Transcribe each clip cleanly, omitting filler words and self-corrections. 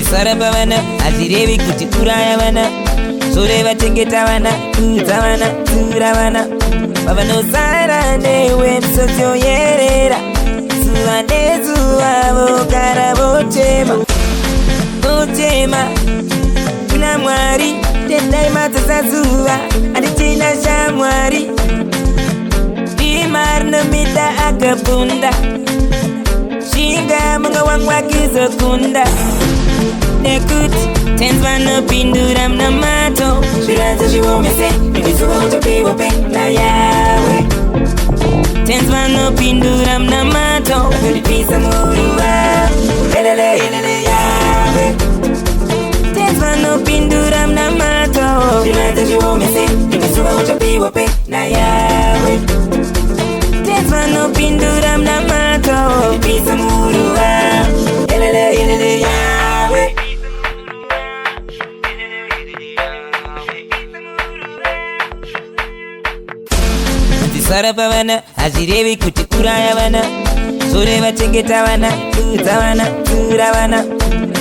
Sarabavana, Azirevi Kuchikurayavana, Sureva Chengetavana, Utavana, Turavana, Pavano Sarane, Web Socio Yerera, Suane Suavo, Caravochema, Ochema, Unamwari, Tendai Matasazua, Adichina Shamwari, Imarna Mita Akabunda, Shinga Munga Wangwakizo Kunda. Nekut, tenzvano pinduram namato. Shiraza shiwomese, ibisuwa utopiwa pe na yawe. Tenzvano pinduram namato. Akadipisa muruwa, elele elele yawe. Tenzvano pinduram namato. Shiraza shiwomese, ibisuwa utopiwa pe na yawe. Tenzvano pinduram namato. Akadipisa muruwa, elele elele yawe. Sarabavana, Azirevi Kuchikurayavana, Sureva Chengetavana, Utavana, Turavana,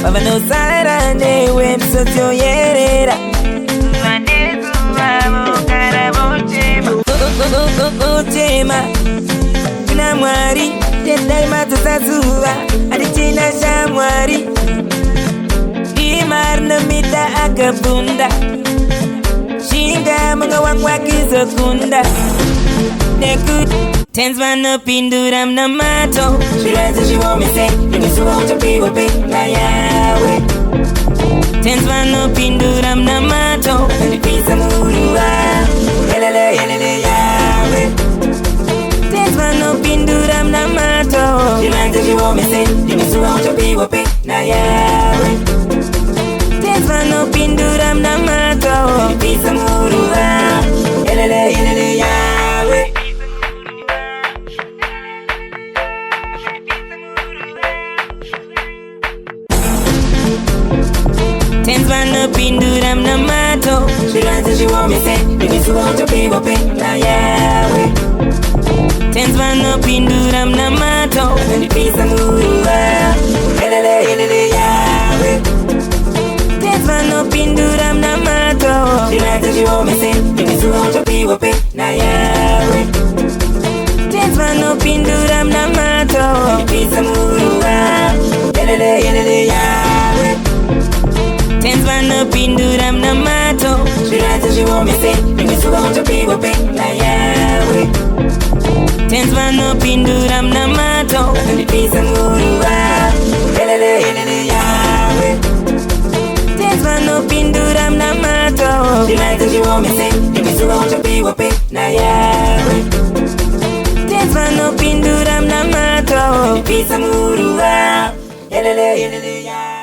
Pavano Sarane, Web Socio Yerera, Suane Suavo, Caravochema, Ochema, Unamwari, Tendai Matasazua, Adichina Shamwari, Imarna Mita Akabunda, Shinga Munga Wangwakizo Kunda. Nekut, tenzvano pinduram namato. Shiraza shiwomese, ibisuwa utopiwa pe na yawe. Tenzvano pinduram namato. Akadipisa muruwa, elele elele yawe. Tenzvano pinduram namato. Shiraza shiwomese, ibisuwa utopiwa pe na yawe. Tenzvano pinduram namato. Akadipisa muruwa, elele elele yawe. Tenzvano pinduram namato. Shiraza shiwomese, ibisuwa utopiwa pe na yawe. Tenzvano pinduram namato. Akadipisa muruwa, elele elele yawe. Tenzvano pinduram namato. Shiraza shiwomese, ibisuwa utopiwa pe na yawe. Tenzvano pinduram namato. Akadipisa muruwa, elele elele yawe. Tenzvano pinduram namato. Shiraza shiwomese, ibisuwa utopiwa pe na yawe. Tenzvano pinduram namato. Akadipisa muruwa, elele elele yawe. Tenzvano pinduram namato. Shiraza shiwomese, ibisuwa utopiwa pe na yawe. Tenzvano pinduram namato. Akadipisa muruwa, elele elele yawe.